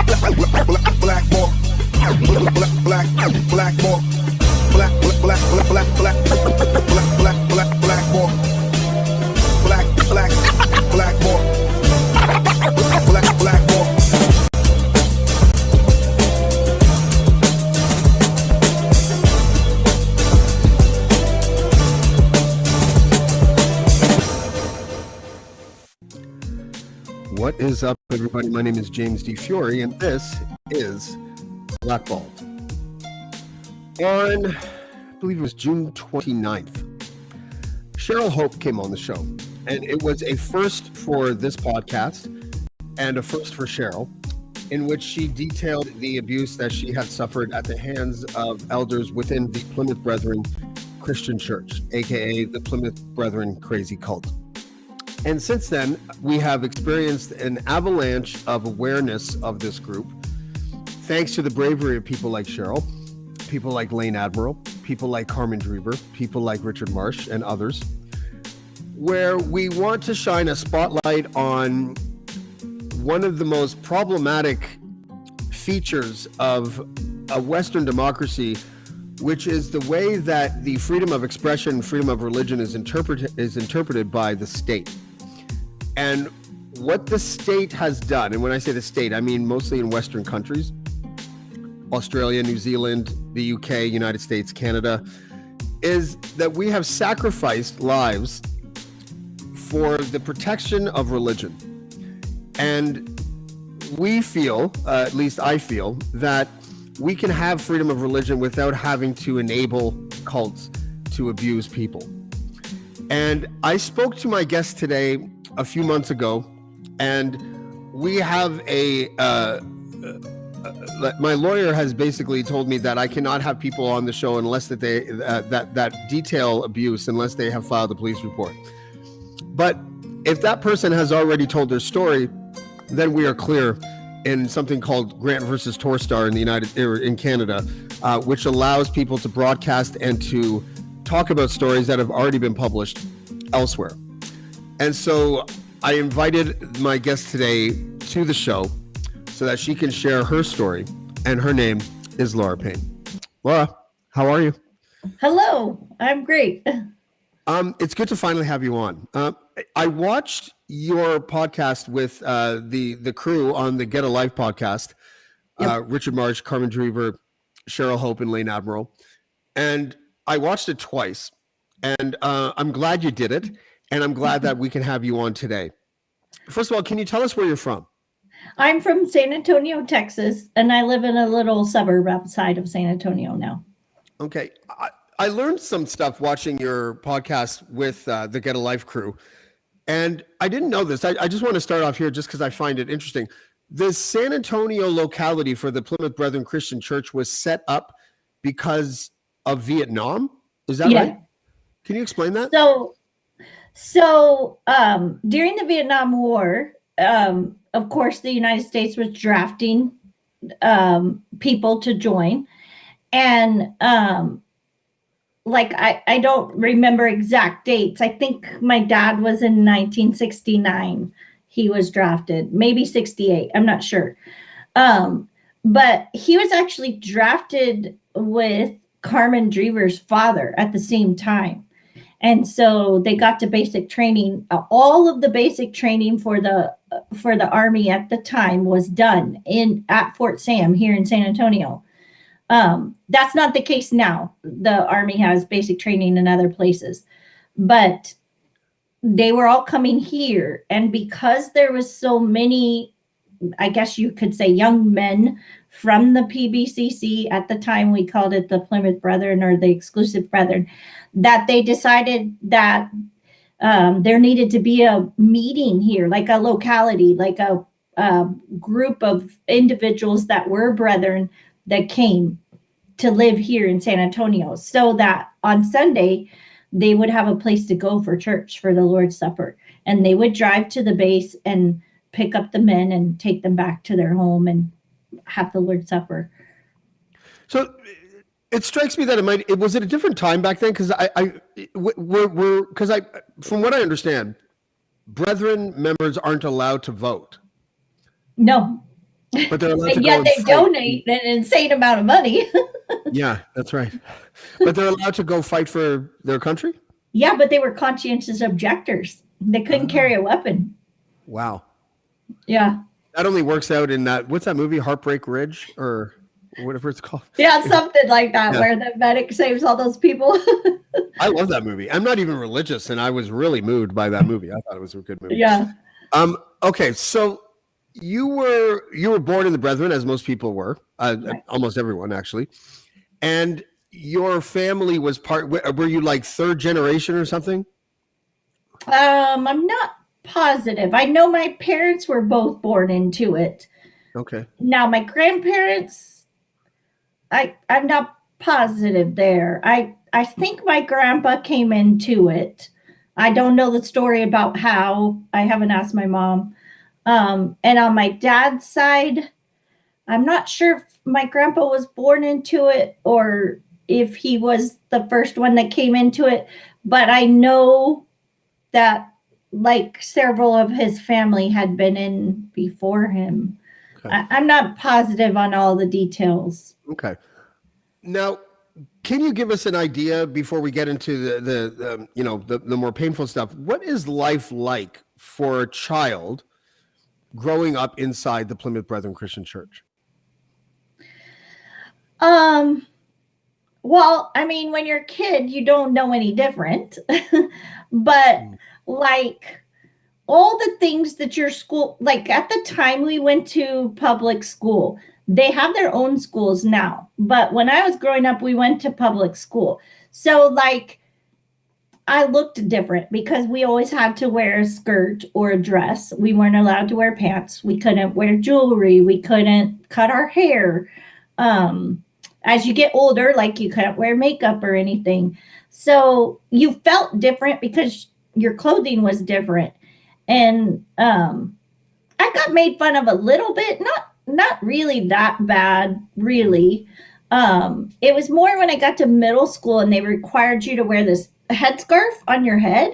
Blackballed. Blackballed. Blackballed. What is up, everybody? My name is James D. Fiore, and this is Blackballed. On, I believe it was June 29th, Cheryl Hope came on the show, and it was a first for this podcast and a first for Cheryl, in which she detailed the abuse that she had suffered at the hands of elders within the Plymouth Brethren Christian Church, aka the Plymouth Brethren Crazy Cult. And since then, we have experienced an avalanche of awareness of this group, thanks to the bravery of people like Cheryl, people like Lane Admiral, people like Carmen Drever, people like Richard Marsh, and others, where we want to shine a spotlight on one of the most problematic features of a Western democracy, which is the way that the freedom of expression, freedom of religion is interpreted by the state. And what the state has done, and when I say the state, I mean mostly in Western countries, Australia, New Zealand, the UK, United States, Canada, is that we have sacrificed lives for the protection of religion. And we feel, at least I feel, that we can have freedom of religion without having to enable cults to abuse people. And I spoke to my guest today a few months ago, and we have my lawyer has basically told me that I cannot have people on the show unless that they that detail abuse unless they have filed a police report. But if that person has already told their story, then we are clear in something called Grant versus Torstar in Canada, which allows people to broadcast and to talk about stories that have already been published elsewhere. And so I invited my guest today to the show so that she can share her story, and her name is Lara Payne. Lara, how are you? Hello, I'm great. It's good to finally have you on. I watched your podcast with the crew on the Get a Life podcast, yep. Richard Marsh, Carmen Drever, Cheryl Hope, and Lane Admiral. And I watched it twice. And I'm glad you did it. And I'm glad that we can have you on today. First of all, can you tell us where you're from? I'm from San Antonio, Texas, and I live in a little suburb outside of San Antonio now. Okay. I learned some stuff watching your podcast with the Get a Life crew. And I didn't know this. I just want to start off here just because I find it interesting. The San Antonio locality for the Plymouth Brethren Christian Church was set up because of Vietnam. Is that right? Can you explain that? So during the Vietnam War, of course, the United States was drafting people to join. And I don't remember exact dates. I think my dad was in 1969. He was drafted, maybe 68. I'm not sure. But he was actually drafted with Carmen Drever's father at the same time. And so they got to basic training. All of the basic training for the Army at the time was done at Fort Sam here in San Antonio. That's not the case now. The Army has basic training in other places, but they were all coming here. And because there was so many, I guess you could say, young men from the PBCC at the time, we called it the Plymouth Brethren or the Exclusive Brethren, that they decided that there needed to be a meeting here, like a locality, like a group of individuals that were brethren that came to live here in San Antonio, so that on Sunday they would have a place to go for church for the Lord's Supper. And they would drive to the base and pick up the men and take them back to their home and have the Lord's Supper. So it strikes me that it was at a different time back then, because from what I understand, Brethren members aren't allowed to vote. No. But they're allowed to And go yet and they fight. donate an insane amount of money. Yeah, that's right. But they're allowed to go fight for their country? Yeah, but they were conscientious objectors. They couldn't carry a weapon. Wow. Yeah. That only works out in that, what's that movie, Heartbreak Ridge, or whatever it's called? Yeah, something like that, Yeah. where the medic saves all those people. I love that movie. I'm not even religious, and I was really moved by that movie. I thought it was a good movie. Yeah. Okay, so you were born in the Brethren, as most people were, Right. almost everyone actually, and your family was were you like third generation or something? I'm not positive. I know my parents were both born into it. Okay. Now my grandparents, I'm not positive there. I think my grandpa came into it. I don't know the story about how. I haven't asked my mom. And on my dad's side, I'm not sure if my grandpa was born into it or if he was the first one that came into it, but I know that like several of his family had been in before him. Okay. I'm not positive on all the details. Okay. Now, can you give us an idea before we get into the more painful stuff? What is life like for a child growing up inside the Plymouth Brethren Christian Church? Well, I mean, when you're a kid, you don't know any different. But like all the things that your school, like at the time we went to public school, they have their own schools now. But when I was growing up, we went to public school. So like I looked different because we always had to wear a skirt or a dress. We weren't allowed to wear pants. We couldn't wear jewelry. We couldn't cut our hair. As you get older, like you couldn't wear makeup or anything. So you felt different because your clothing was different. And I got made fun of a little bit, not really that bad, really. It was more when I got to middle school and they required you to wear this headscarf on your head.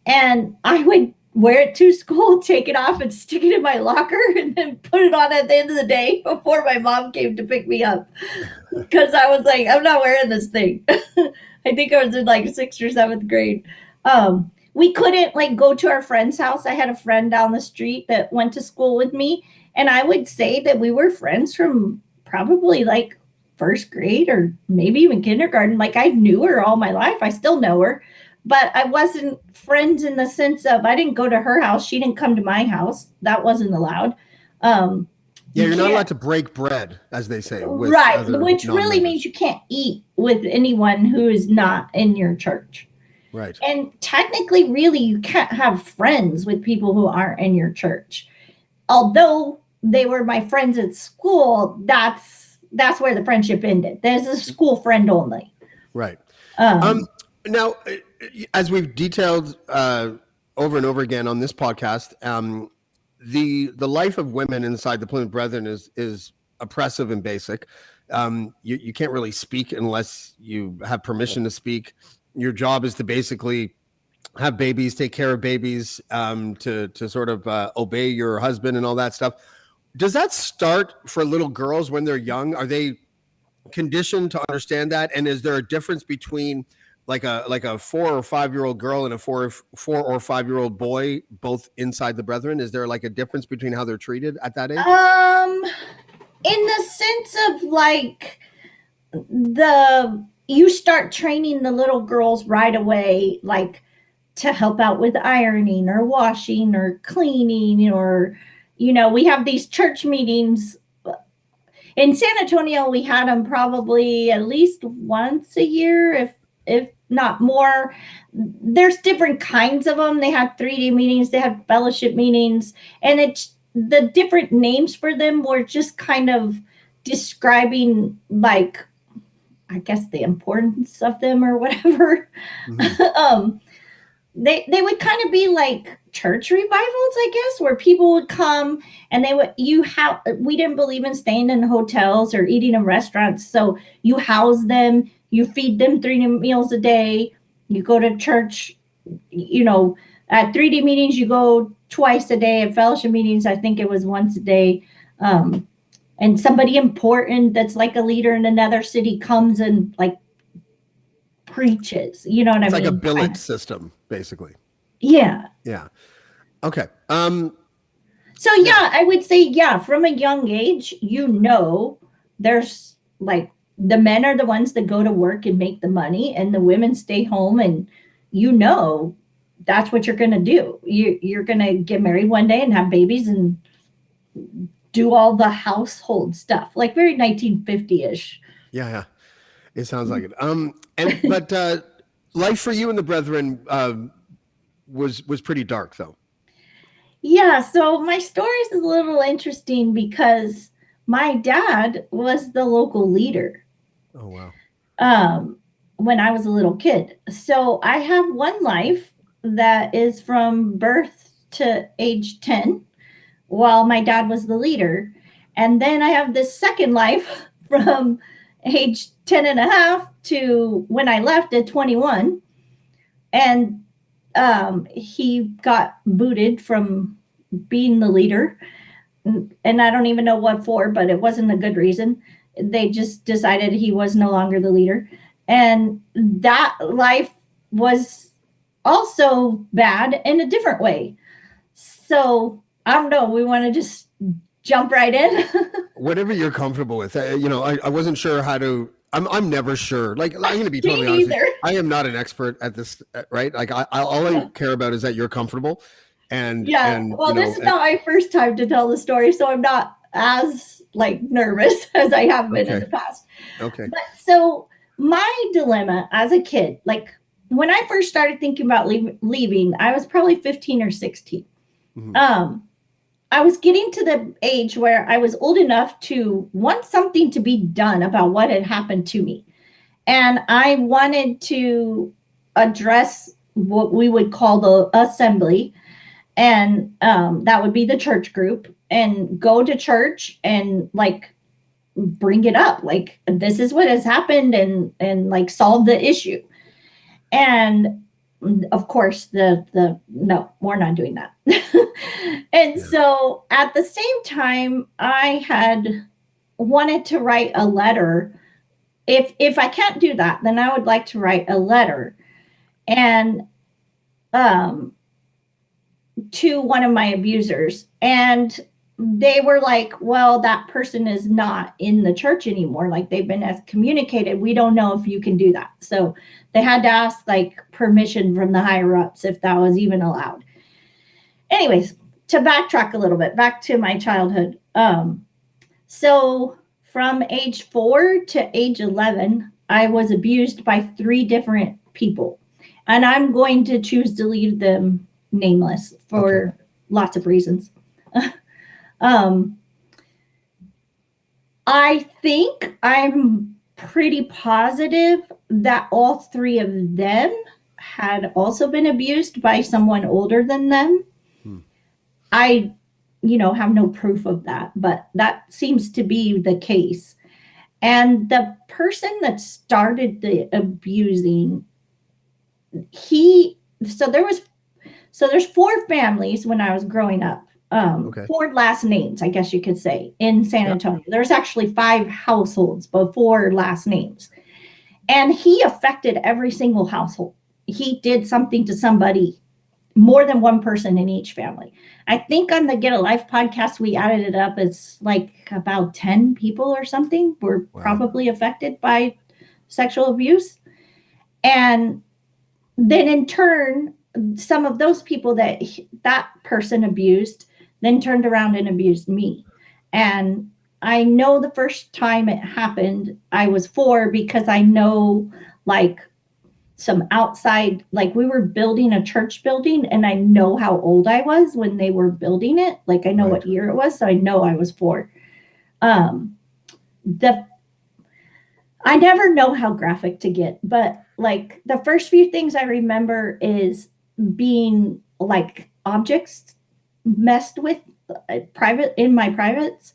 And I would wear it to school, take it off and stick it in my locker and then put it on at the end of the day before my mom came to pick me up. Because I was like, I'm not wearing this thing. I think I was in like 6th or 7th grade. We couldn't like go to our friend's house. I had a friend down the street that went to school with me. And I would say that we were friends from probably like 1st grade or maybe even kindergarten. Like I knew her all my life. I still know her. But I wasn't friends in the sense of I didn't go to her house. She didn't come to my house. That wasn't allowed. Yeah, you're not allowed to break bread, as they say. Right, which really means you can't eat with anyone who is not in your church. Right. And technically, really, you can't have friends with people who aren't in your church. Although they were my friends at school, that's where the friendship ended. There's a school friend only. Right. Now, as we've detailed over and over again on this podcast, the life of women inside the Plymouth Brethren is oppressive and basic. You can't really speak unless you have permission to speak. Your job is to basically have babies, take care of babies, to sort of obey your husband and all that stuff. Does that start for little girls when they're young? Are they conditioned to understand that? And is there a difference between like a 4 or 5 year old girl and a 4 or 5 year old boy, both inside the Brethren? Is there like a difference between how they're treated at that age? In the sense of like you start training the little girls right away, like to help out with ironing or washing or cleaning, or, we have these church meetings. In San Antonio, we had them probably at least once a year, if not more. There's different kinds of them. They had 3D meetings, they had fellowship meetings, and it's the different names for them were just kind of describing, like, I guess the importance of them or whatever. Mm-hmm. They would kind of be like church revivals, I guess, where people would come and we didn't believe in staying in hotels or eating in restaurants. So you house them, you feed them 3 meals a day, you go to church, at 3D meetings, you go twice a day. At fellowship meetings, I think it was once a day. And somebody important that's like a leader in another city comes and like preaches. You know what I It's mean? like a billet system, basically. Yeah. Yeah. Okay. So yeah, I would say, yeah, from a young age, there's like the men are the ones that go to work and make the money, and the women stay home, and that's what you're gonna do. You're gonna get married one day and have babies and do all the household stuff, like very 1950-ish. Yeah. It sounds like it. But life for you and the Brethren was pretty dark, though. Yeah, so my story is a little interesting because my dad was the local leader. Oh, wow. When I was a little kid. So I have one life that is from birth to age 10 while my dad was the leader. And then I have this second life from age 10 and a half to when I left at 21. And he got booted from being the leader. And I don't even know what for, but it wasn't a good reason. They just decided he was no longer the leader. And that life was also bad in a different way. So I don't know. We want to just jump right in. Whatever you're comfortable with. I wasn't sure how to. I'm never sure. Like, I'm going to be totally honest with you. I am not an expert at this, right? Like, all I care about is that you're comfortable. And well, this is not my first time to tell the story, so I'm not as like nervous as I have been in the past. Okay. But so my dilemma as a kid, like when I first started thinking about leaving, I was probably 15 or 16. Mm-hmm. I was getting to the age where I was old enough to want something to be done about what had happened to me. And I wanted to address what we would call the assembly. And that would be the church group, and go to church and like bring it up. Like, this is what has happened, and like solve the issue. And of course, no, we're not doing that. And so at the same time, I had wanted to write a letter. If I can't do that, then I would like to write a letter. And to one of my abusers, and they were like, well, that person is not in the church anymore, like they've been excommunicated, we don't know if you can do that. So they had to ask like permission from the higher ups if that was even allowed. Anyways, to backtrack a little bit back to my childhood, so from age 4 to age 11, I was abused by 3 different people, and I'm going to choose to leave them nameless for lots of reasons. I think I'm pretty positive that all 3 of them had also been abused by someone older than them. I, have no proof of that, but that seems to be the case. And the person that started the abusing, there's 4 families when I was growing up. 4 last names, I guess you could say, in San Antonio. There's actually 5 households, but 4 last names. And he affected every single household. He did something to somebody, more than one person in each family. I think on the Get a Life podcast, we added it up. It's like about 10 people or something were probably affected by sexual abuse. And then in turn, some of those people that person abused then turned around and abused me. And I know the first time it happened, I was 4, because I know like some outside, like we were building a church building, and I know how old I was when they were building it. Like I know what year it was, so I know I was 4. I never know how graphic to get, but like the first few things I remember is being like objects messed with in my privates,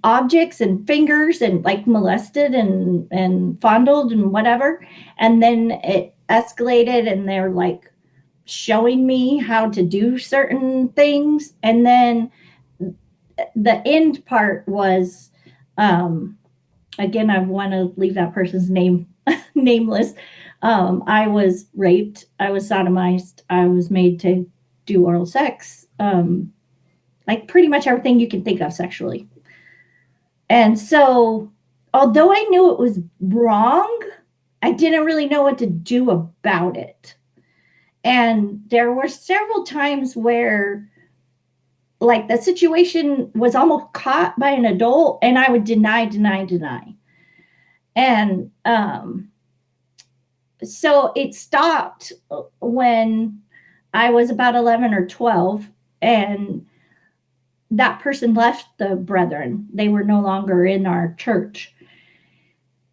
objects and fingers, and like molested and fondled and whatever. And then it escalated, and they're like showing me how to do certain things. And then the end part was, again, I want to leave that person's name nameless. I was raped. I was sodomized. I was made to do oral sex. Like pretty much everything you can think of sexually. And so, although I knew it was wrong, I didn't really know what to do about it. And there were several times where, like, the situation was almost caught by an adult, and I would deny. And so it stopped when I was about 11 or 12, and that person left the Brethren. They were no longer in our church.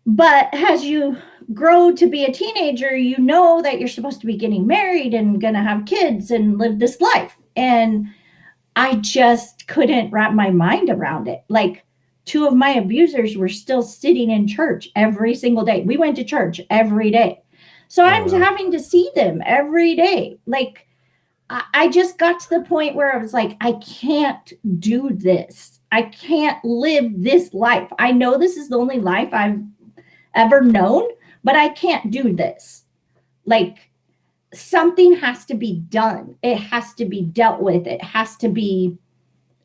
But as you grow to be a teenager, you know that you're supposed to be getting married and going to have kids and live this life. And I just couldn't wrap my mind around it. Like, 2 of my abusers were still sitting in church every single day. We went to church every day. So I'm having to see them every day. Like, I just got to the point where I was like, I can't do this. I can't live this life. I know this is the only life I've ever known, but I can't do this. Like, something has to be done. It has to be dealt with. It has to be,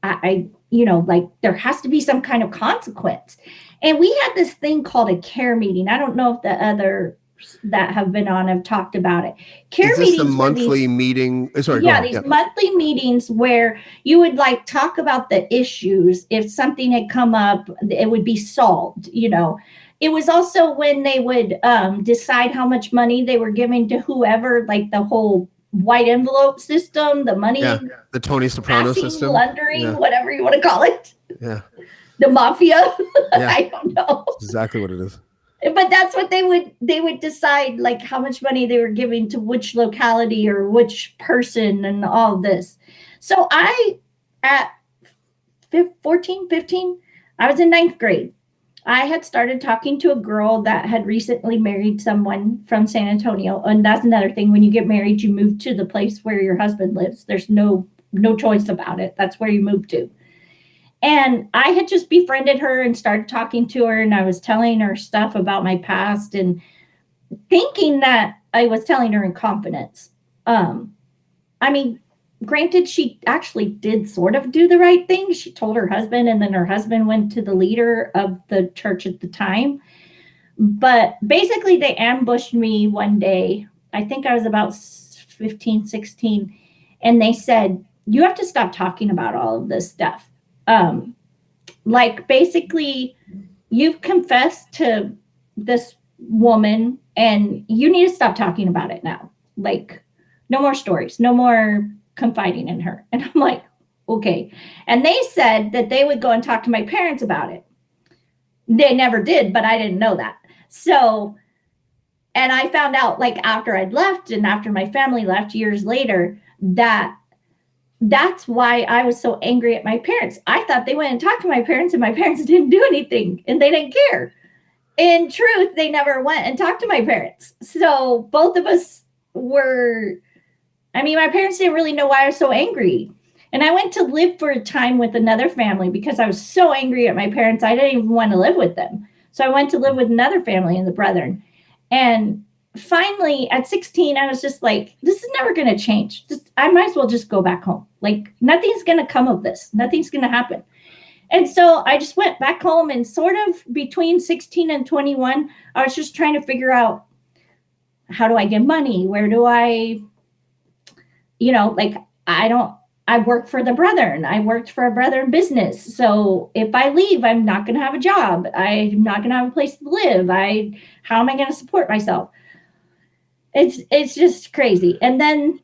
like, there has to be some kind of consequence. And we had this thing called a care meeting. I don't know if the other that have been on have talked about it. Care Is this meetings, the monthly meeting? Sorry, these monthly meetings where you would like talk about the issues. If something had come up, it would be solved. It was also when they would decide how much money they were giving to whoever, like the whole white envelope system, the money, the Tony Soprano system, plundering, whatever you want to call it. Yeah, the mafia. I don't know. That's exactly what it is. But that's what they would decide, like how much money they were giving to which locality or which person and all this. So at 14, 15, I was in 9th grade. I had started talking to a girl that had recently married someone from San Antonio. And that's another thing. When you get married, you move to the place where your husband lives. There's no choice about it. That's where you move to. And I had just befriended her and started talking to her, and I was telling her stuff about my past and thinking that I was telling her in confidence. Granted, she actually did sort of do the right thing. She told her husband, and then her husband went to the leader of the church at the time. But basically, they ambushed me one day. I think I was about 15, 16. And they said, you have to stop talking about all of this stuff. Basically, you've confessed to this woman and you need to stop talking about it now. Like, no more stories, no more confiding in her. And I'm like, okay. And they said that they would go and talk to my parents about it. They never did, but I didn't know that. So, and I found out, like, after I'd left and after my family left years later, that's why I was so angry at my parents. I thought they went and talked to my parents and my parents didn't do anything and they didn't care. In truth, they never went and talked to my parents. So both of us my parents didn't really know why I was so angry. And I went to live for a time with another family because I was so angry at my parents. I didn't even want to live with them. So I went to live with another family in the Brethren. And finally, at 16, I was just like, this is never going to change. I might as well just go back home. Like, nothing's going to come of this. Nothing's going to happen. And so I just went back home, and sort of between 16 and 21, I was just trying to figure out, how do I get money? Where do I, I work for the Brethren. I worked for a Brethren business. So if I leave, I'm not going to have a job. I'm not going to have a place to live. How am I going to support myself? It's just crazy. And then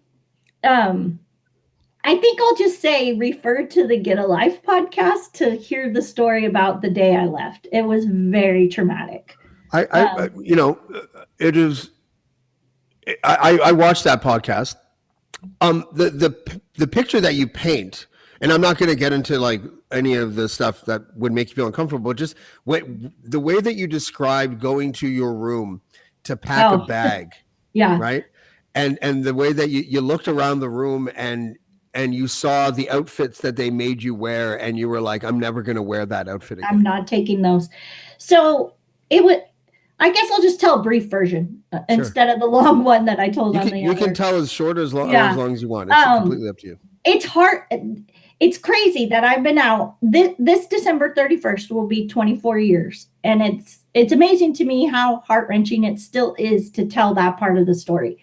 I think I'll just say, refer to the Get a Life podcast to hear the story about the day I left. It was very traumatic. It is. I watched that podcast. The picture that you paint, and I'm not going to get into like any of the stuff that would make you feel uncomfortable. Just the way that you described going to your room to pack a bag. Yeah. Right. And the way that you looked around the room and and you saw the outfits that they made you wear, and you were like, I'm never going to wear that outfit again? I'm not taking those. So it would, I guess I'll just tell a brief version instead of the long one that I told on the You other. can tell as short or as long as you want. It's completely up to you. It's hard. It's crazy that I've been out. This December 31st will be 24 years. And it's amazing to me how heart-wrenching it still is to tell that part of the story.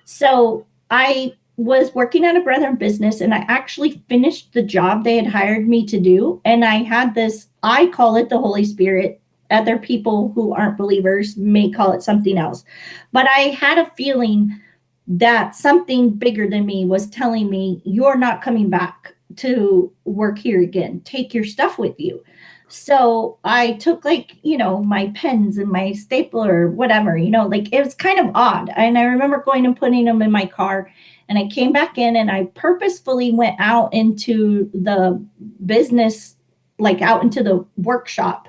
So I was working at a Brethren business, and I actually finished the job they had hired me to do. And I had this, I call it the Holy Spirit. Other people who aren't believers may call it something else. But I had a feeling that something bigger than me was telling me, you're not coming back to work here again. Take your stuff with you. So I took my pens and my stapler, whatever, it was kind of odd. And I remember going and putting them in my car, and I came back in, and I purposefully went out into the business, out into the workshop.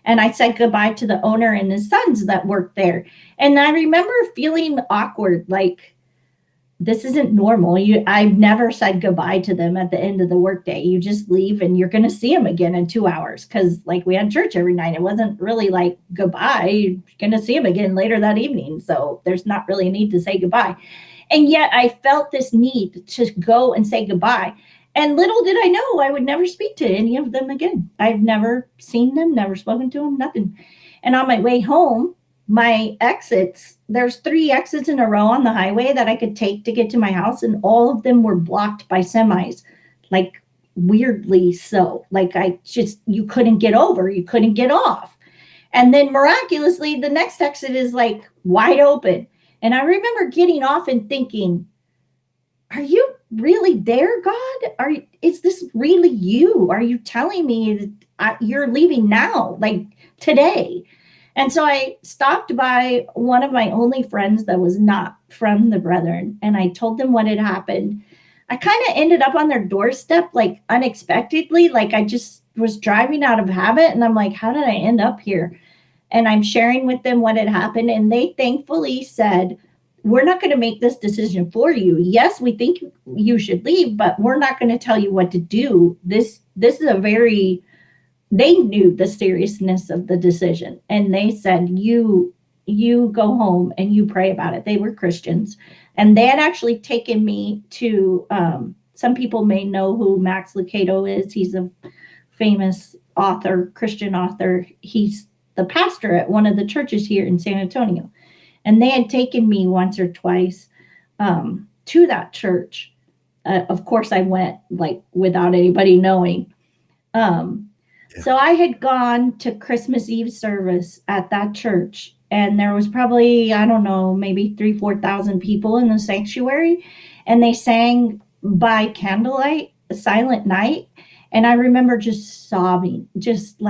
And I said goodbye to the owner and his sons that worked there. And I remember feeling awkward, this isn't normal. I've never said goodbye to them at the end of the workday. You just leave, and you're going to see them again in 2 hours, because we had church every night. It wasn't really goodbye. You're going to see them again later that evening. So there's not really a need to say goodbye. And yet I felt this need to go and say goodbye. And little did I know I would never speak to any of them again. I've never seen them, never spoken to them, nothing. And on my way home, my exits, there's 3 exits in a row on the highway that I could take to get to my house, and all of them were blocked by semis, weirdly so. You couldn't get over, you couldn't get off. And then miraculously, the next exit is wide open. And I remember getting off and thinking, are you really there, God? Is this really you? Are you telling me you're leaving now, today? And so I stopped by one of my only friends that was not from the Brethren, and I told them what had happened. I kind of ended up on their doorstep, unexpectedly. I just was driving out of habit, and I'm like, how did I end up here? And I'm sharing with them what had happened, and they thankfully said, we're not going to make this decision for you. Yes, we think you should leave, but we're not going to tell you what to do. This is they knew the seriousness of the decision, and they said, you go home and you pray about it. They were Christians, and they had actually taken me to, some people may know who Max Lucado is. He's a famous author, Christian author. He's the pastor at one of the churches here in San Antonio. And they had taken me once or twice to that church. Of course, I went without anybody knowing. So I had gone to Christmas Eve service at that church, and there was probably, I don't know, maybe 3,000-4,000 people in the sanctuary, and they sang by candlelight, a silent night. And I remember just sobbing, just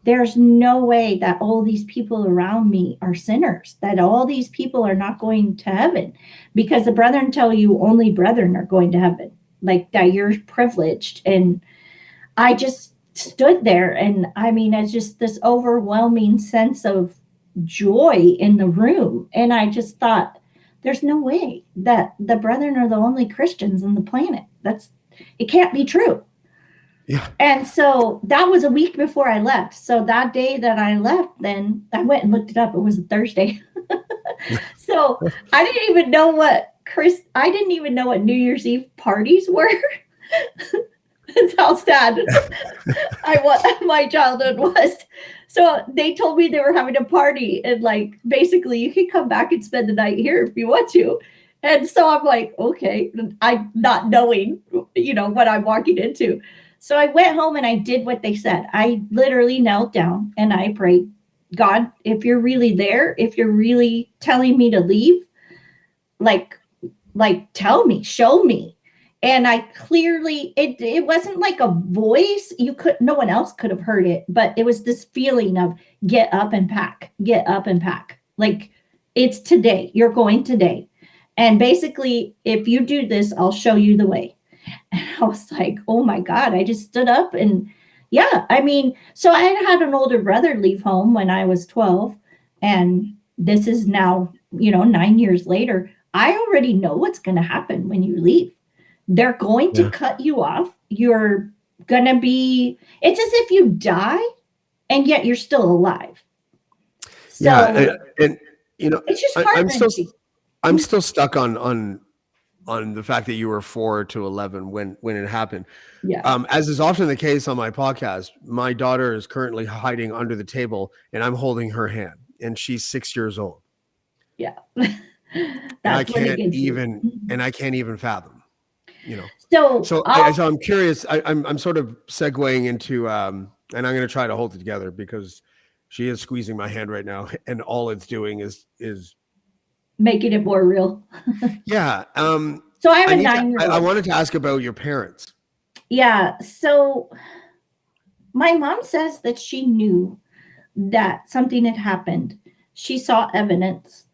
there's no way that all these people around me are sinners, that all these people are not going to heaven, because the Brethren tell you only Brethren are going to heaven, that you're privileged. And I just stood there, and it's just this overwhelming sense of joy in the room. And I just thought, there's no way that the Brethren are the only Christians on the planet. It can't be true. Yeah. And so that was a week before I left. So that day that I left, then I went and looked it up. It was a Thursday. So I didn't even know what New Year's Eve parties were. That's how sad my childhood was. So they told me they were having a party, and basically you can come back and spend the night here if you want to. And so I'm like, okay, I'm not knowing, what I'm walking into. So I went home and I did what they said. I literally knelt down and I prayed, God, if you're really there, if you're really telling me to leave, tell me, show me. And I clearly, it wasn't like a voice. No one else could have heard it, but it was this feeling of get up and pack, get up and pack. It's today, you're going today. And basically, if you do this, I'll show you the way. And I was like, oh my God, I just stood up. And so I had an older brother leave home when I was 12. And this is now, 9 years later. I already know what's going to happen when you leave. They're going to cut you off. You're going to be, it's as if you die and yet you're still alive. So and you know, it's just heart-wrenching. I'm still stuck on the fact that you were 4 to 11 when it happened. Yeah. As is often the case on my podcast, my daughter is currently hiding under the table and I'm holding her hand, and she's 6 years old. Yeah. I can't even fathom, you know. So I'm curious. I'm sort of segueing into, and I'm going to try to hold it together because she is squeezing my hand right now, and all it's doing is making it more real. Yeah. So I have a 9-year-old. I wanted to ask about your parents. Yeah. So my mom says that she knew that something had happened. She saw evidence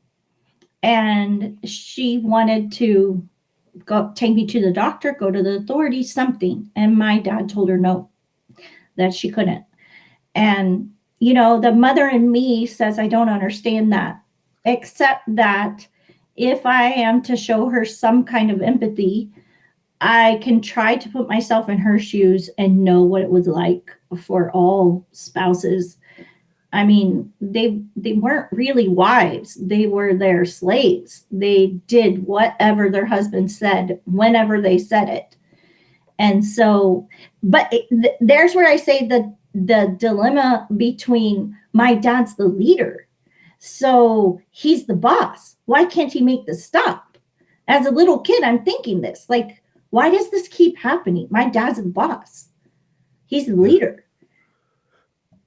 and she wanted to take me to the doctor, go to the authorities, something. And my dad told her no, that she couldn't. And, you know, the mother in me says, I don't understand that, except that if I am to show her some kind of empathy, I can try to put myself in her shoes and know what it was like for all spouses. I mean, they weren't really wives. They were their slaves. They did whatever their husband said, whenever they said it. And so, but there's where I say the dilemma between my dad's the leader. So he's the boss. Why can't he make this stop? As a little kid, I'm thinking this, like, why does this keep happening? My dad's the boss. He's the leader.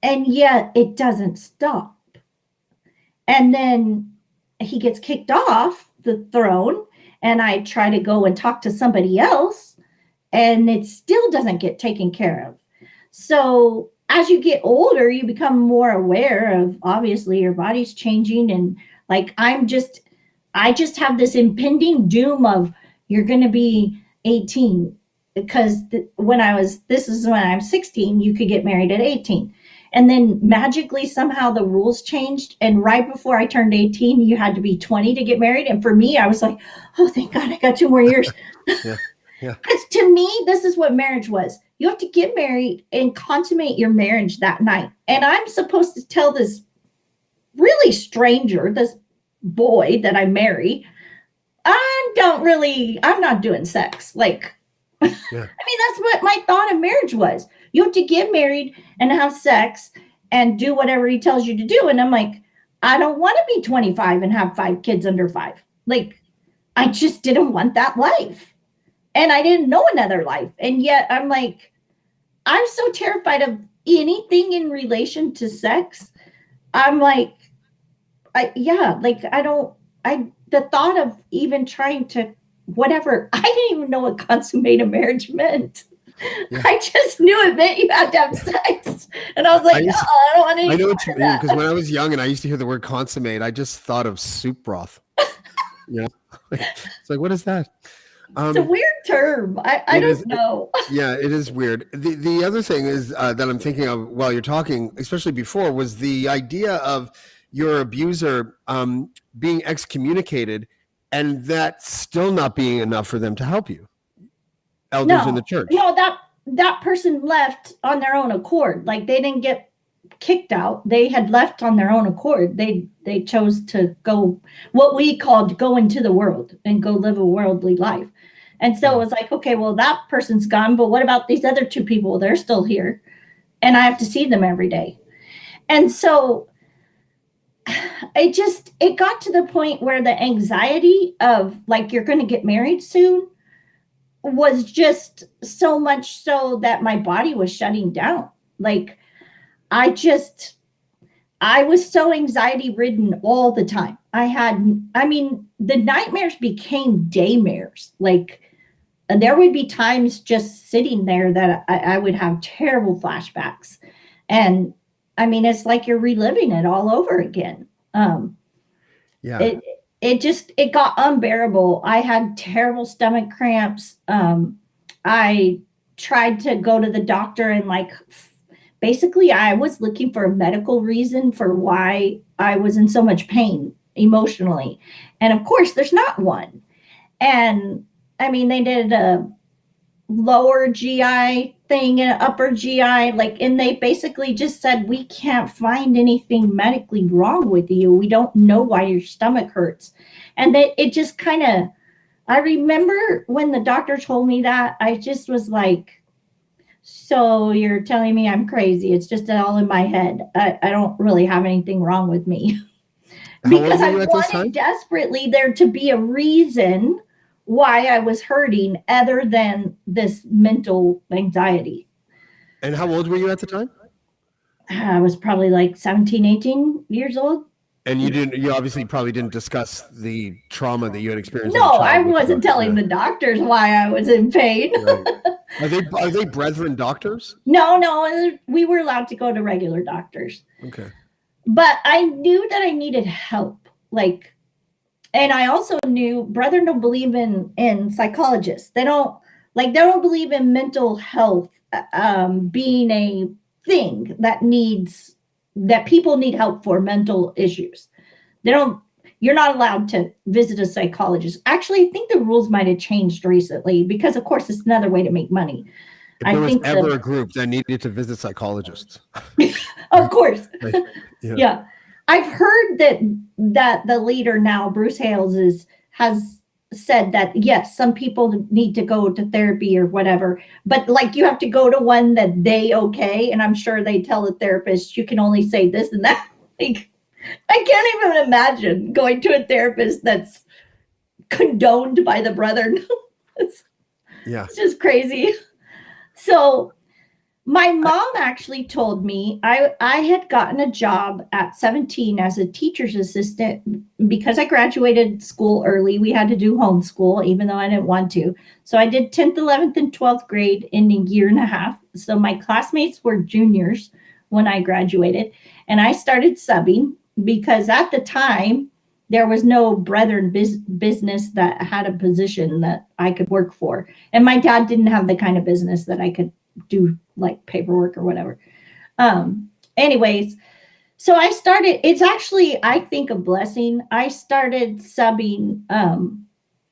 And yet it doesn't stop. And then he gets kicked off the throne, and I try to go and talk to somebody else, and it still doesn't get taken care of. So as you get older, you become more aware of, obviously, your body's changing. And like, I just have this impending doom of, you're going to be 18, because this is when I'm 16, you could get married at 18. And then magically, somehow the rules changed. And right before I turned 18, you had to be 20 to get married. And for me, I was like, oh, thank God I got 2 more years. Yeah. Because to me, this is what marriage was. You have to get married and consummate your marriage that night. And I'm supposed to tell this really stranger, this boy that I marry, I'm not doing sex. Like, yeah. I mean, that's what my thought of marriage was. You have to get married and have sex and do whatever he tells you to do. And I'm like, I don't want to be 25 and have 5 kids under 5. Like, I just didn't want that life. And I didn't know another life. And yet I'm like, I'm so terrified of anything in relation to sex. I'm like, the thought of even trying to whatever, I didn't even know what consummate a marriage meant. Yeah. I just knew it meant you had to have sex. And I was like, I don't want to. I know what you mean, because when I was young and I used to hear the word consummate, I just thought of soup broth. Yeah. It's like, what is that? It's a weird term. I don't know. Yeah, it is weird. The other thing is that I'm thinking of while you're talking, especially before, was the idea of your abuser being excommunicated and that still not being enough for them to help you. Elders in the church. No, that person left on their own accord. Like, they didn't get kicked out. They had left on their own accord. They chose to go, what we called go into the world and go live a worldly life. And so it was like, okay, well, that person's gone, but what about these other 2 people? They're still here, and I have to see them every day. And so it got to the point where the anxiety of, like, you're going to get married soon was just so much so that my body was shutting down. Like, I was so anxiety ridden all the time. The nightmares became daymares. Like, there would be times just sitting there that I would have terrible flashbacks. And I mean, it's like you're reliving it all over again. Yeah. It got unbearable. I had terrible stomach cramps. I tried to go to the doctor, and like, basically I was looking for a medical reason for why I was in so much pain emotionally. And of course there's not one. And I mean, they did a lower GI thing and upper GI, like, and they basically just said, we can't find anything medically wrong with you. We don't know why your stomach hurts. And it just kind of, I remember when the doctor told me that, I just was like, so you're telling me I'm crazy. It's just all in my head. I don't really have anything wrong with me. Because I wanted desperately there to be a reason why I was hurting other than this mental anxiety. And how old were you at the time? I was probably like 17, 18 years old. And you obviously probably didn't discuss the trauma that you had experienced. No, I wasn't telling the doctors why I was in pain. Right. Are they Brethren doctors? No, we were allowed to go to regular doctors. Okay. But I knew that I needed help. Like, and I also knew Brethren don't believe in psychologists. They don't believe in mental health being a thing that people need help for mental issues. You're not allowed to visit a psychologist. Actually, I think the rules might have changed recently because, of course, it's another way to make money. If there was ever a group that needed to visit psychologists. Of course. Yeah. I've heard that the leader now, Bruce Hales, has said that, yes, some people need to go to therapy or whatever, but like you have to go to one that they okay. And I'm sure they tell the therapist, you can only say this and that. Like, I can't even imagine going to a therapist that's condoned by the Brethren. It's just crazy. So my mom actually told me I had gotten a job at 17 as a teacher's assistant because I graduated school early. We had to do homeschool, even though I didn't want to. So I did 10th, 11th, and 12th grade in a year and a half. So my classmates were juniors when I graduated. And I started subbing because at the time, there was no Brethren business that had a position that I could work for. And my dad didn't have the kind of business that I could do like paperwork or whatever. Anyways, so I started, it's actually, I think, a blessing. I started subbing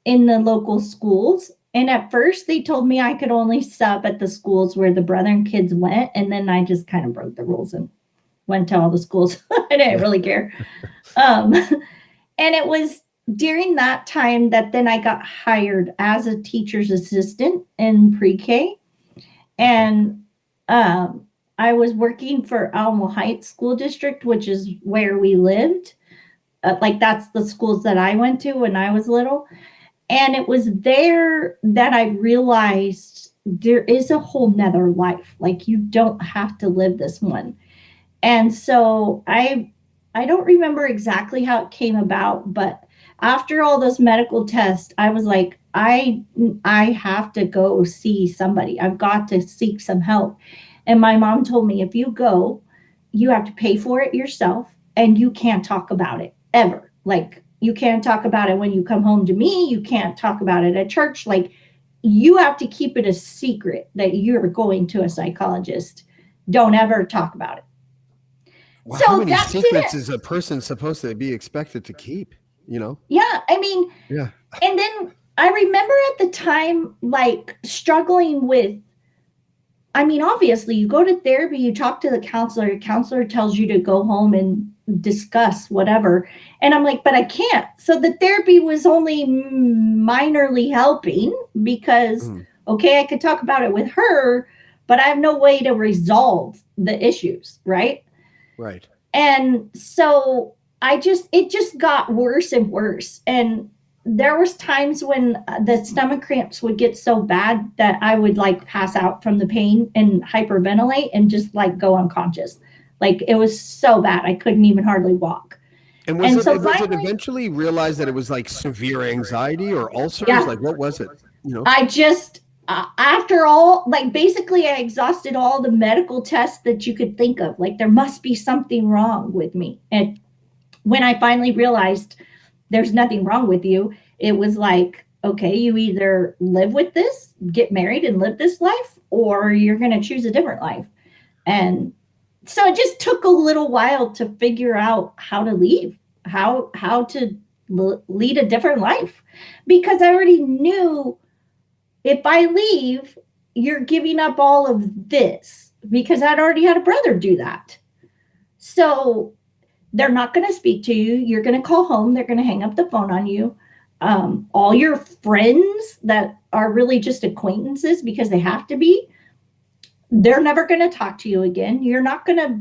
in the local schools. And at first they told me I could only sub at the schools where the Brethren kids went. And then I just kind of broke the rules and went to all the schools. I didn't really care. And it was during that time that then I got hired as a teacher's assistant in pre-K. And I was working for Alamo Heights School District, which is where we lived. Like that's the schools that I went to when I was little. And it was there that I realized there is a whole nother life. Like you don't have to live this one. And so I don't remember exactly how it came about, but after all those medical tests, I was like, I have to go see somebody. I've got to seek some help. And my mom told me, if you go, you have to pay for it yourself and you can't talk about it ever. Like you can't talk about it when you come home to me. You can't talk about it at church. Like you have to keep it a secret that you're going to a psychologist. Don't ever talk about it. Well, so how many secrets is a person supposed to be expected to keep, you know? Yeah. I mean, yeah. And then I remember at the time, like struggling with, I mean, obviously you go to therapy, you talk to the counselor, your counselor tells you to go home and discuss whatever. And I'm like, but I can't. So the therapy was only minorly helping because, okay, I could talk about it with her, but I have no way to resolve the issues. Right. Right. And so it just got worse and worse. And there was times when the stomach cramps would get so bad that I would like pass out from the pain and hyperventilate and just like go unconscious. Like it was so bad. I couldn't even hardly walk. And was it eventually realized that it was like severe anxiety or ulcers? Yeah. Like what was it? You know, I just, after all, like basically I exhausted all the medical tests that you could think of. Like there must be something wrong with me. And when I finally realized there's nothing wrong with you, it was like, okay, you either live with this, get married and live this life, or you're going to choose a different life. And so it just took a little while to figure out how to leave, how to lead a different life, because I already knew if I leave, you're giving up all of this, because I'd already had a brother do that. So they're not going to speak to you. You're going to call home. They're going to hang up the phone on you. All your friends that are really just acquaintances because they have to be, they're never going to talk to you again. You're not going to,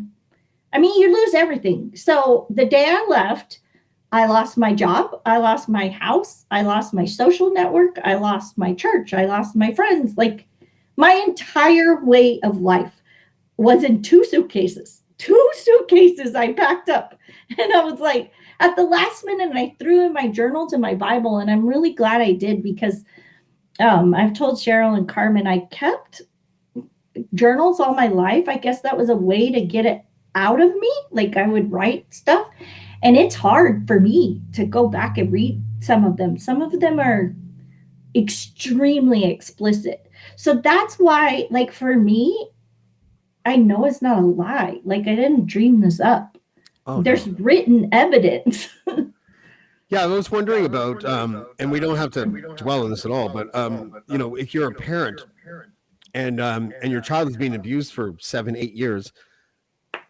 I mean, you lose everything. So the day I left, I lost my job. I lost my house. I lost my social network. I lost my church. I lost my friends. Like, my entire way of life was in 2 suitcases. 2 suitcases I packed up. And I was like, at the last minute, I threw in my journals and my Bible. And I'm really glad I did, because I've told Cheryl and Carmen, I kept journals all my life. I guess that was a way to get it out of me. Like, I would write stuff. And it's hard for me to go back and read some of them. Some of them are extremely explicit. So that's why, like, for me, I know it's not a lie. Like, I didn't dream this up. Oh, There's no. written evidence. Yeah, I was wondering about, and we don't have to dwell on this at all, but you know, if you're a parent and your child is being abused for 7-8 years,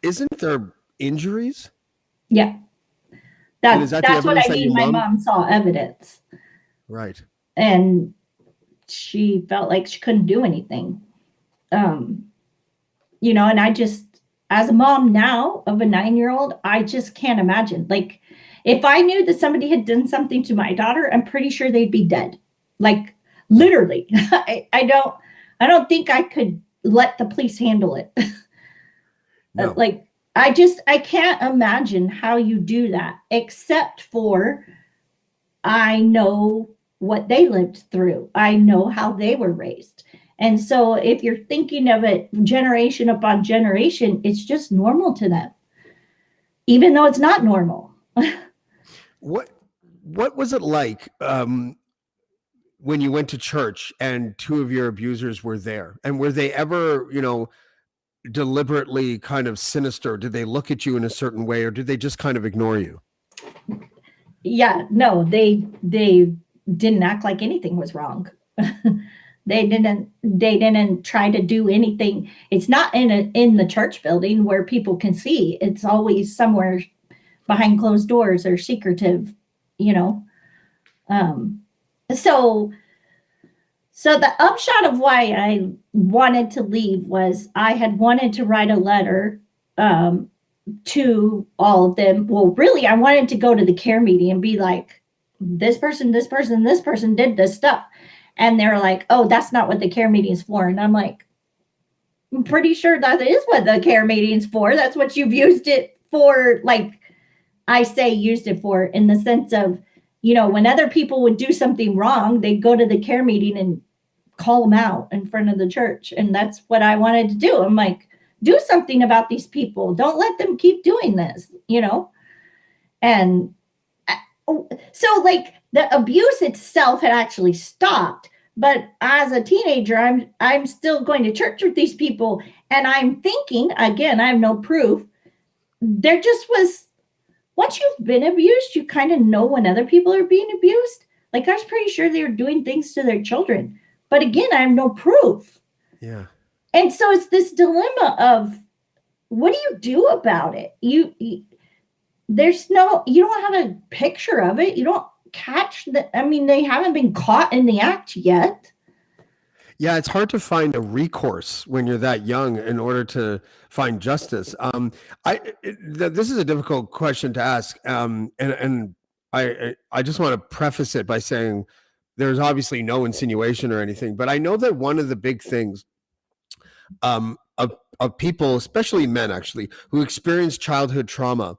isn't there injuries? Yeah. And is that the That's what evidence I that your mean. My mom- mom saw evidence. Right. And she felt like she couldn't do anything. You know, and I just, as a mom now of a 9-year-old, I just can't imagine. Like, if I knew that somebody had done something to my daughter, I'm pretty sure they'd be dead. Like, literally. I don't think I could let the police handle it. No. Like, I can't imagine how you do that, except for I know what they lived through. I know how they were raised. And so if you're thinking of it generation upon generation, it's just normal to them, even though it's not normal. What was it like when you went to church and 2 of your abusers were there? And were they ever, you know, deliberately kind of sinister? Did they look at you in a certain way, or did they just kind of ignore you? Yeah, no, they didn't act like anything was wrong. They didn't try to do anything. It's not in the church building where people can see. It's always somewhere behind closed doors or secretive, you know. So the upshot of why I wanted to leave was I had wanted to write a letter to all of them. Well, really, I wanted to go to the care meeting and be like, this person did this stuff. And they're like, oh, that's not what the care meeting is for. And I'm like, I'm pretty sure that is what the care meeting is for. That's what you've used it for. Like, I say used it for in the sense of, you know, when other people would do something wrong, they'd go to the care meeting and call them out in front of the church. And that's what I wanted to do. I'm like, do something about these people. Don't let them keep doing this, you know? And so, like, the abuse itself had actually stopped. But as a teenager, I'm still going to church with these people. And I'm thinking, again, I have no proof. There just was, once you've been abused, you kind of know when other people are being abused. Like, I was pretty sure they were doing things to their children. But again, I have no proof. Yeah. And so it's this dilemma of, what do you do about it? You don't have a picture of it. You don't catch that. I mean, they haven't been caught in the act yet. Yeah, it's hard to find a recourse when you're that young in order to find justice. This is a difficult question to ask, and I just want to preface it by saying there's obviously no insinuation or anything, but I know that one of the big things of people, especially men actually, who experience childhood trauma,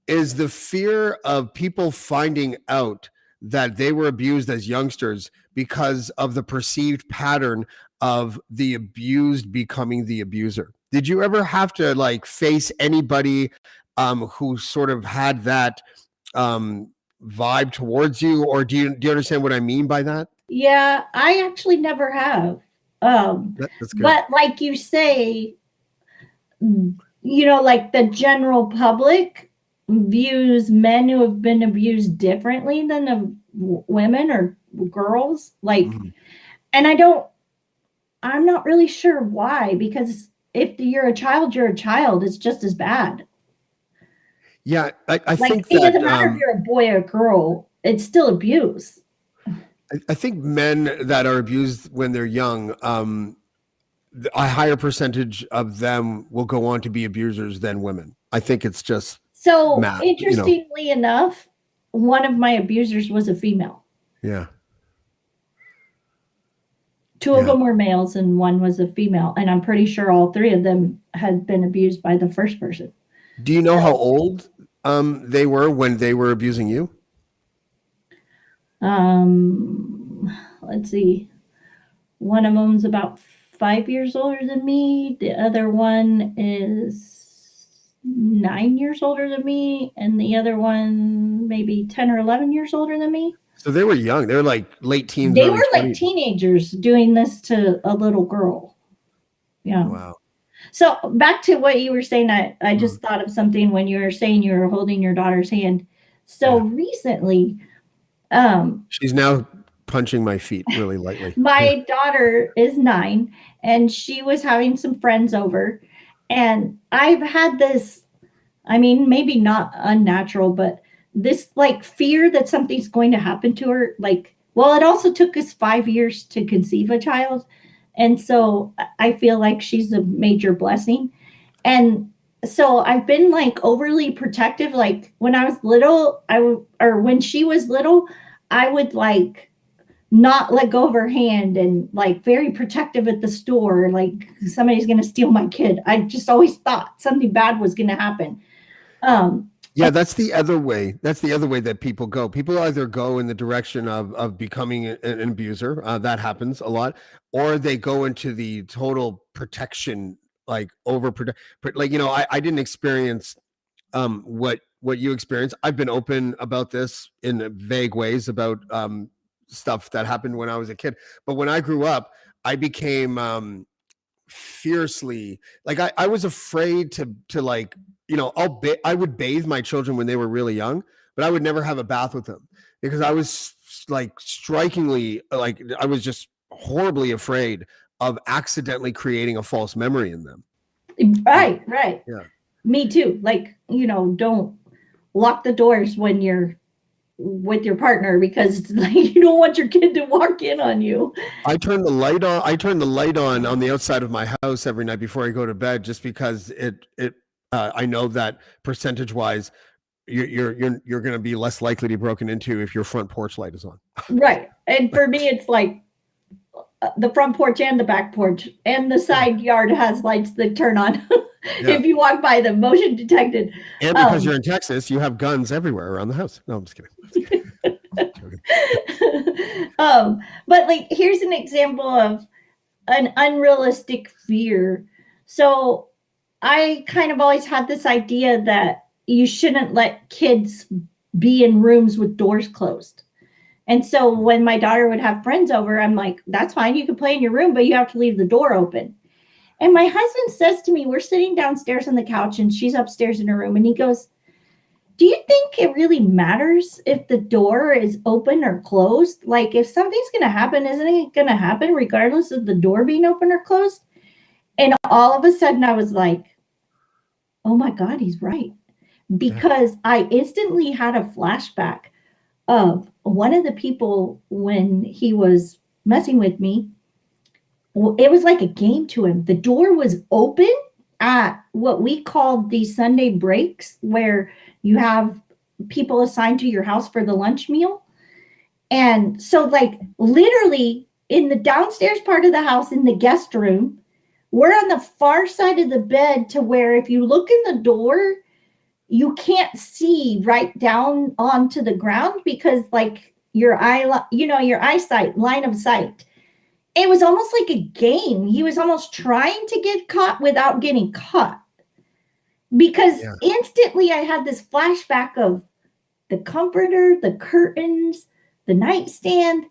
is the fear of people finding out that they were abused as youngsters because of the perceived pattern of the abused becoming the abuser. Did you ever have to, like, face anybody who sort of had that vibe towards you, or do you understand what I mean by that? Yeah, I actually never have. That's good. But like you say, you know, like, the general public views men who have been abused differently than women or girls. Like, And I'm not really sure why, because if you're a child, you're a child. It's just as bad. Yeah, I Like, think it that doesn't matter if you're a boy or a girl, it's still abuse. I think men that are abused when they're young, a higher percentage of them will go on to be abusers than women. I think it's just So, math, interestingly enough, one of my abusers was a female. Yeah. Two of them were males and one was a female. And I'm pretty sure all three of them had been abused by the first person. Do you know how old they were when they were abusing you? Let's see. One of them's about 5 years older than me. The other one is 9 years older than me. And the other one, maybe 10 or 11 years older than me. So they were young. They were like late teens. They were 20s. like teenagers doing this to a little girl. Yeah. Wow. So back to what you were saying, I just thought of something when you were saying you were holding your daughter's hand. So recently, she's now punching my feet really lightly. My daughter is 9 and she was having some friends over, and I've had this, I mean, maybe not unnatural, but this like fear that something's going to happen to her. Like, well, it also took us 5 years to conceive a child. And so I feel like she's a major blessing. And so I've been like overly protective. Like when I was little, or when she was little, I would like not let go of her hand and like very protective at the store. Like somebody's going to steal my kid. I just always thought something bad was going to happen. Yeah, that's the other way. That's the other way that people go. People either go in the direction of becoming an abuser. That happens a lot. Or they go into the total protection, like overprotect. Like, I didn't experience what you experienced. I've been open about this in vague ways about stuff that happened when I was a kid. But when I grew up, I became fiercely, like I was afraid to like, I would bathe my children when they were really young, but I would never have a bath with them because I was like strikingly, like I was just horribly afraid of accidentally creating a false memory in them. Right. Yeah. Me too. Like, don't lock the doors when you're with your partner because like you don't want your kid to walk in on you. I turn the light on the outside of my house every night before I go to bed, just because I know that percentage wise you're going to be less likely to be broken into if your front porch light is on. Right. And for me it's like the front porch and the back porch and the side yard has lights that turn on. If you walk by them, motion detected. And because you're in Texas, you have guns everywhere around the house. No, I'm just kidding. But like, here's an example of an unrealistic fear. So I kind of always had this idea that you shouldn't let kids be in rooms with doors closed. And so when my daughter would have friends over, I'm like, that's fine. You can play in your room, but you have to leave the door open. And my husband says to me, we're sitting downstairs on the couch and she's upstairs in her room. And he goes, do you think it really matters if the door is open or closed? Like if something's going to happen, isn't it going to happen regardless of the door being open or closed? And all of a sudden I was like, oh my God, he's right. Because I instantly had a flashback of one of the people when he was messing with me. It was like a game to him. The door was open at what we called the Sunday breaks, where you have people assigned to your house for the lunch meal. And so like literally in the downstairs part of the house in the guest room, we're on the far side of the bed to where if you look in the door, you can't see right down onto the ground because like your eyesight, line of sight. It was almost like a game. He was almost trying to get caught without getting caught. Because instantly I had this flashback of the comforter, the curtains, the nightstand,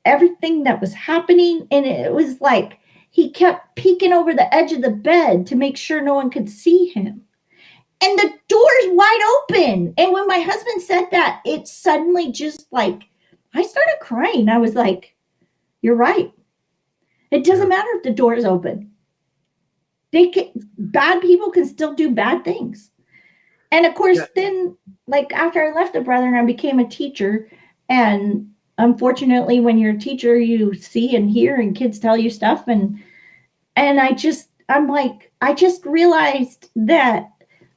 everything that was happening. And it was like he kept peeking over the edge of the bed to make sure no one could see him. And the door's wide open. And when my husband said that, it suddenly just like, I started crying. I was like, You're right. It doesn't matter if the door is open. Bad people can still do bad things. And of course, then, like, after I left the Brethren, I became a teacher. And unfortunately, when you're a teacher, you see and hear and kids tell you stuff. And I just realized that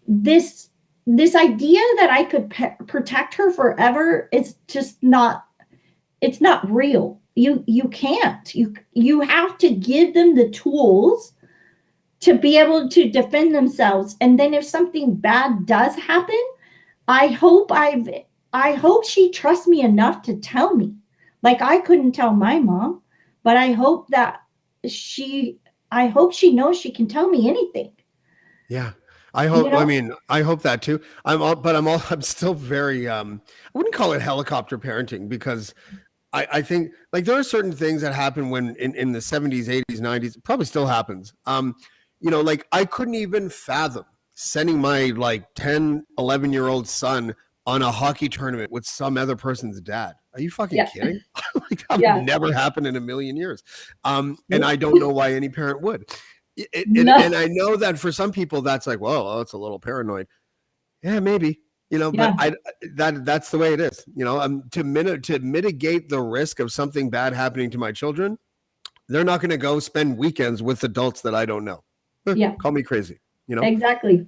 this idea that I could protect her forever is just not, it's not real. You can't. You have to give them the tools to be able to defend themselves. And then if something bad does happen, I hope she trusts me enough to tell me. Like, I couldn't tell my mom, but I hope she knows she can tell me anything. Yeah. I hope, I mean, I hope that too. I'm still very, I wouldn't call it helicopter parenting, because I think, like, there are certain things that happen when in the 70s, 80s, 90s, it probably still happens. Like, I couldn't even fathom sending my, like, 10, 11-year-old son on a hockey tournament with some other person's dad. Are you fucking kidding? Like, that would never happen in a million years. And I don't know why any parent would. And I know that for some people that's like, well, it's a little paranoid. Yeah, maybe, but that's the way it is. To mitigate the risk of something bad happening to my children, they're not going to go spend weekends with adults that I don't know. Call me crazy, Exactly.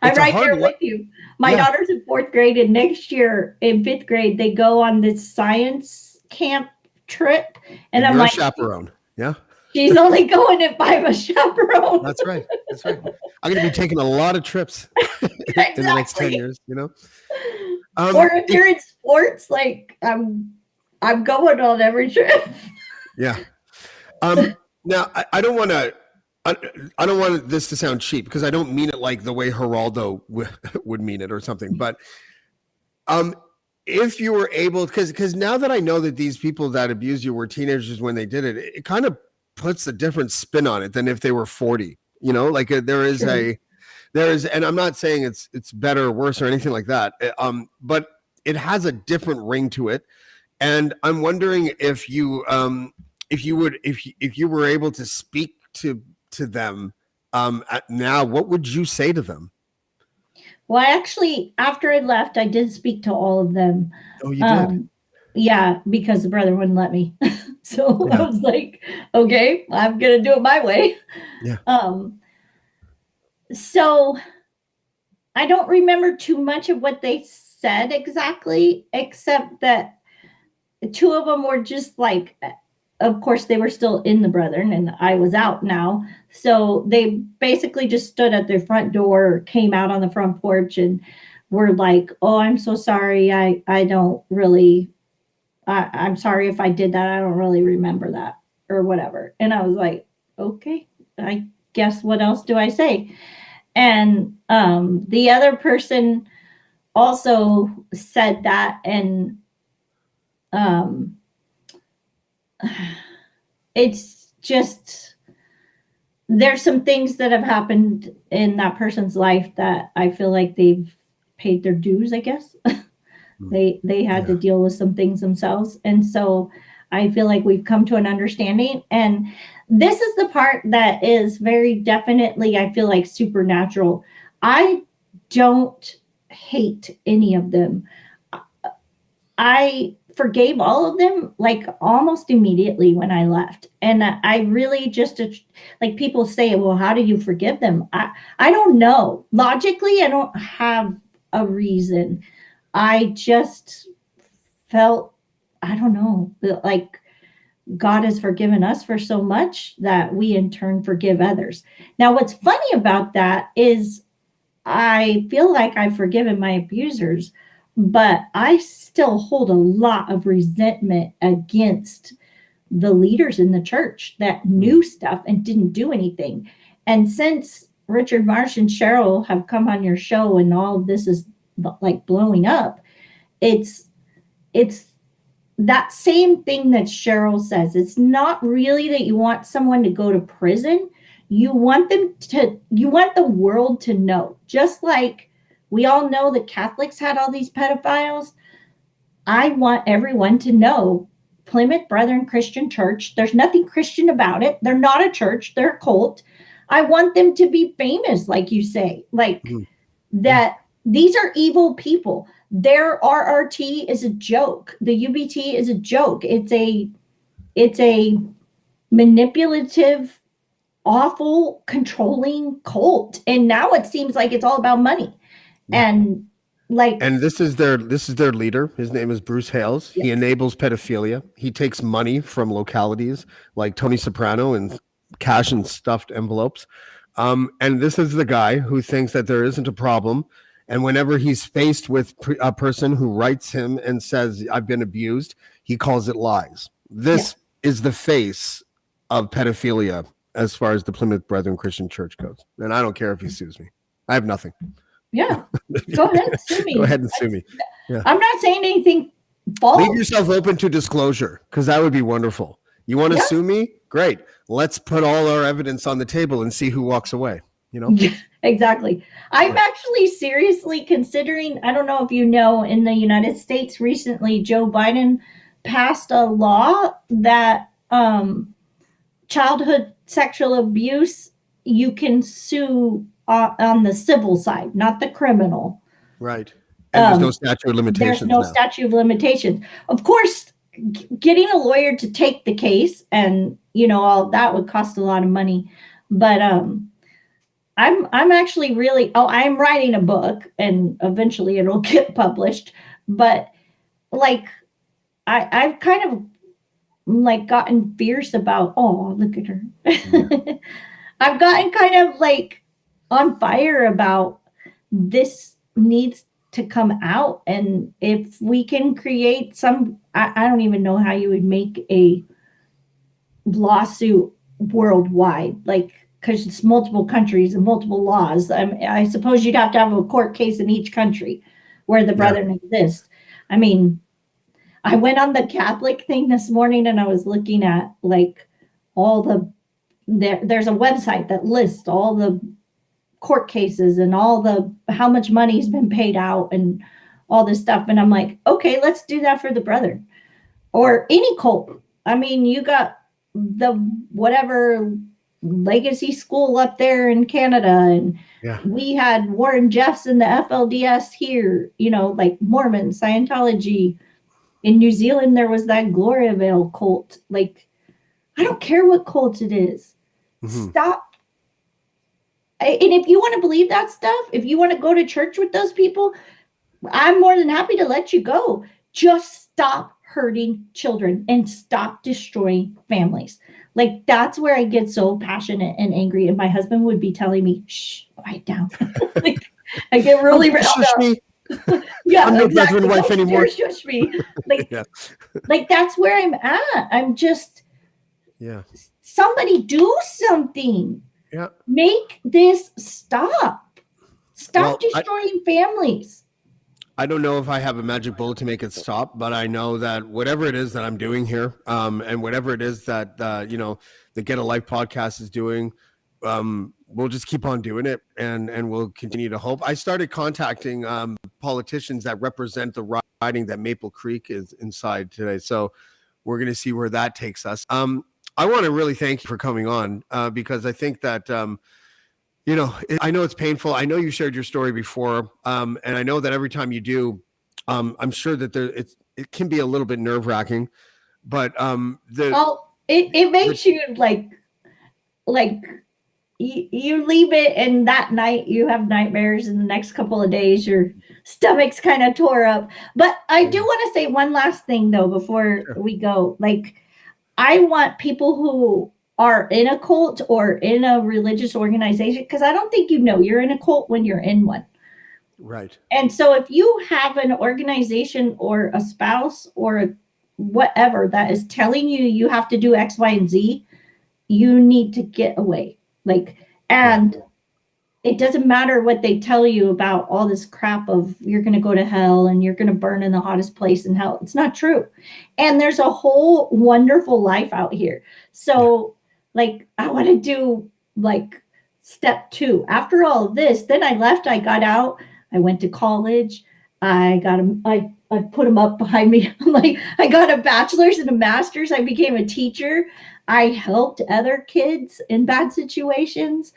I'm right there with you. My daughter's in 4th grade, and next year in 5th grade, they go on this science camp trip. And I'm like, chaperone. Yeah. She's only going if I'm a chaperone. That's right. I'm going to be taking a lot of trips in the next 10 years, or if you're in sports, like, I'm going on every trip. Yeah. Now, I don't want this to sound cheap, because I don't mean it like the way Geraldo would mean it or something. But if you were able, because now that I know that these people that abused you were teenagers when they did it, it kind of puts a different spin on it than if they were 40. Like there is, and I'm not saying it's better or worse or anything like that. But it has a different ring to it, and I'm wondering if you were able to speak to them now, what would you say to them? Well, actually, after I left, I did speak to all of them. Oh, you did? Yeah, because the brother wouldn't let me. So I was like, okay, I'm going to do it my way. Yeah. So I don't remember too much of what they said exactly, except that 2 of them were just like, of course, they were still in the Brethren, and I was out now. So they basically just stood at their front door, came out on the front porch, and were like, oh, I'm so sorry. I don't really, I'm sorry if I did that. I don't really remember that, or whatever. And I was like, okay, I guess what else do I say? And the other person also said that, and it's just, there's some things that have happened in that person's life that I feel like they've paid their dues, I guess. They had to deal with some things themselves. And so I feel like we've come to an understanding. And this is the part that is very definitely, I feel like, supernatural. I don't hate any of them. I forgave all of them, like, almost immediately when I left. And I really just, like, people say, well, how do you forgive them? I don't know. Logically, I don't have a reason. I just felt, I don't know, like God has forgiven us for so much that we in turn forgive others. Now, what's funny about that is I feel like I've forgiven my abusers, but I still hold a lot of resentment against the leaders in the church that knew stuff and didn't do anything. And since Richard Marsh and Cheryl have come on your show and all of this is like blowing up, it's that same thing that Cheryl says. It's not really that you want someone to go to prison. You want the world to know, just like we all know that Catholics had all these pedophiles. I want everyone to know Plymouth Brethren Christian Church. There's nothing Christian about it. They're not a church. They're a cult. I want them to be famous, like you say, like that. These are evil people. Their RRT is a joke. The UBT is a joke. It's a manipulative, awful, controlling cult. And now it seems like it's all about money. And this is their leader. His name is Bruce Hales. He enables pedophilia. He takes money from localities like Tony Soprano and cash and stuffed envelopes. And this is the guy who thinks that there isn't a problem. And whenever he's faced with a person who writes him and says, I've been abused, he calls it lies. This is the face of pedophilia as far as the Plymouth Brethren Christian Church goes. And I don't care if he sues me. I have nothing. Yeah. Go ahead and sue me. Go ahead and sue me. Yeah. I'm not saying anything false. Leave yourself open to disclosure, because that would be wonderful. You want to sue me? Great. Let's put all our evidence on the table and see who walks away. You know? Exactly. I'm actually seriously considering, I don't know if you know, in the United States recently, Joe Biden passed a law that childhood sexual abuse, you can sue on the civil side, not the criminal. Right. And there's no statute of limitations. There's no statute of limitations. Of course, getting a lawyer to take the case and, all that would cost a lot of money. But I'm actually really, I'm writing a book and eventually it'll get published. But I've kind of gotten fierce about, look at her. I've gotten kind of on fire about this needs to come out. And if we can create I don't even know how you would make a lawsuit worldwide, because it's multiple countries and multiple laws. I suppose you'd have to have a court case in each country where the brethren exist. I mean, I went on the Catholic thing this morning and I was looking at all there's a website that lists all the court cases and how much money's been paid out and all this stuff. And I'm like, okay, let's do that for the brethren or any cult. I mean, you got the whatever legacy school up there in Canada. And we had Warren Jeffs in the FLDS here, Mormon, Scientology. In New Zealand, there was that Gloriavale cult. I don't care what cult it is. Mm-hmm. Stop. And if you want to believe that stuff, if you want to go to church with those people, I'm more than happy to let you go. Just stop hurting children and stop destroying families. That's where I get so passionate and angry. And my husband would be telling me, shh, quiet down. I get really riled up. Yeah, I'm no brethren wife anymore. Shush me. That's where I'm at. I'm just, somebody do something. Yeah. Make this stop. Stop destroying families. I don't know if I have a magic bullet to make it stop, but I know that whatever it is that I'm doing here, and whatever it is that the Get a Life podcast is doing, we'll just keep on doing it, and we'll continue to hope. I started contacting politicians that represent the riding that Maple Creek is inside today, so we're going to see where that takes us. I want to really thank you for coming on, because I think that I know it's painful. I know you shared your story before, and I know that every time you do, I'm sure that it can be a little bit nerve wracking, but it makes you you leave it, and that night you have nightmares, and the next couple of days your stomach's kind of tore up. But I do want to say one last thing though before we go. I want people who are in a cult or in a religious organization, because I don't think you're in a cult when you're in one. Right. And so if you have an organization or a spouse or whatever that is telling you have to do X, Y, and Z, you need to get away. It doesn't matter what they tell you about all this crap of you're going to go to hell and you're going to burn in the hottest place in hell. It's not true. And there's a whole wonderful life out here. So I want to do step 2. After all of this, then I left, I got out, I went to college. I put them up behind me. I'm like, I got a bachelor's and a master's. I became a teacher. I helped other kids in bad situations.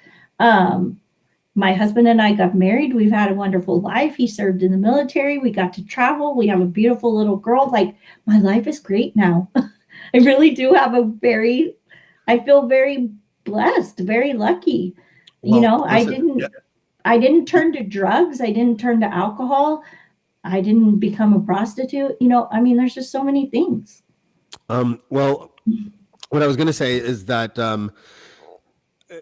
My husband and I got married. We've had a wonderful life. He served in the military. We got to travel. We have a beautiful little girl. Like, my life is great now. I really do have I feel very blessed, very lucky. Well, you know, listen, I didn't turn to drugs. I didn't turn to alcohol. I didn't become a prostitute. You know, I mean, there's just so many things. Well, what I was going to say is that,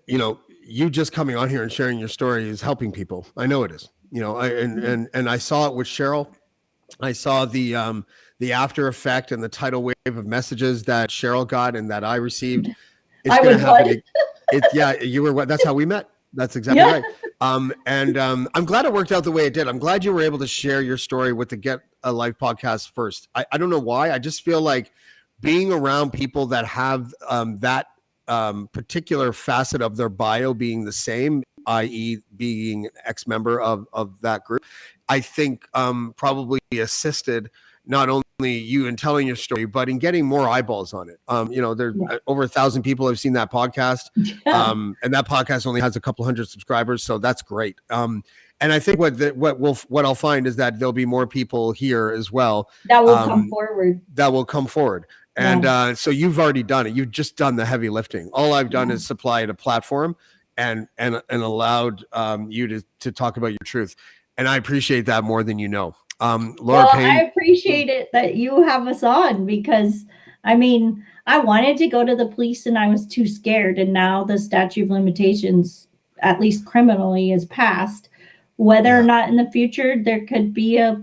you know, you just coming on here and sharing your story is helping people. I know it is, you know, and I saw it with Cheryl. I saw the after effect and the tidal wave of messages that Cheryl got and that I received. It's going to happen. You were. That's how we met. That's exactly right. And I'm glad it worked out the way it did. I'm glad you were able to share your story with the Get a Life podcast first. I don't know why. I just feel like being around people that have that particular facet of their bio being the same, i.e. being an ex-member of that group, I think probably assisted not only you in telling your story, but in getting more eyeballs on it. You know, there's over 1,000 people have seen that podcast. And that podcast only has a couple hundred subscribers. So that's great. And I think what I'll find is that there'll be more people here as well. That will come forward. That will come forward. And so you've already done it. You've just done the heavy lifting. All I've done is supplied a platform and allowed you to talk about your truth. And I appreciate that more than you know. Lara Payne, I appreciate it that you have us on because, I mean, I wanted to go to the police and I was too scared. And now the statute of limitations, at least criminally, is passed. Whether or not in the future there could be a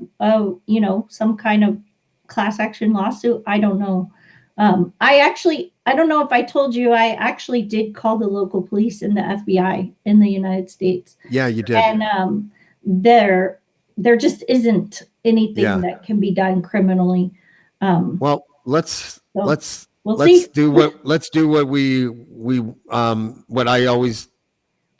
you know, some kind of class action lawsuit, I don't know. I don't know if I told you, I actually did call the local police and the FBI in the United States. Yeah, you did. And there just isn't anything that can be done criminally. Well, let's see. do what what I always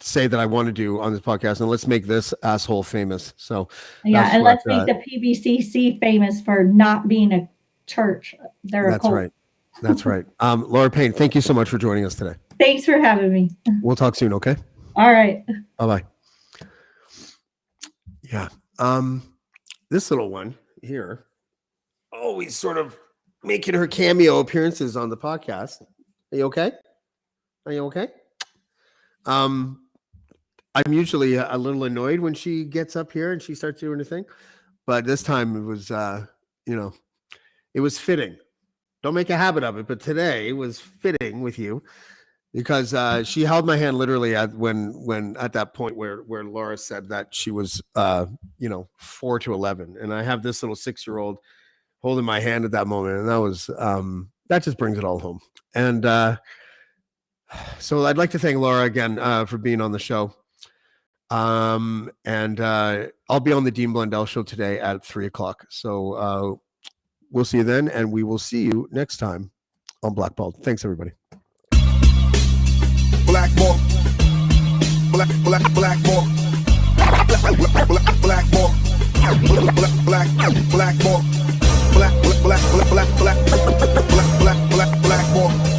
say that I want to do on this podcast, and let's make this asshole famous. So and let's make the PBCC famous for not being a church. They're a cult. Right. That's right. Lara Payne, thank you so much for joining us today. Thanks for having me. We'll talk soon, okay? All right. Bye-bye. Yeah. This little one here, always sort of making her cameo appearances on the podcast. Are you okay? Are you okay? I'm usually a little annoyed when she gets up here and she starts doing her thing, but this time it was, you know, it was fitting. Don't make a habit of it, but today it was fitting with you because she held my hand literally at that point where Laura said that she was, you know, 4 to 11, and I have this little 6-year-old holding my hand at that moment, and that was that just brings it all home. And so I'd like to thank Laura again for being on the show. And I'll be on the Dean Blundell show today at 3:00. So we'll see you then, and we will see you next time on Blackballed. Thanks, everybody. Blackballed. Blackballed. Blackballed. Blackballed. Blackballed. Blackballed.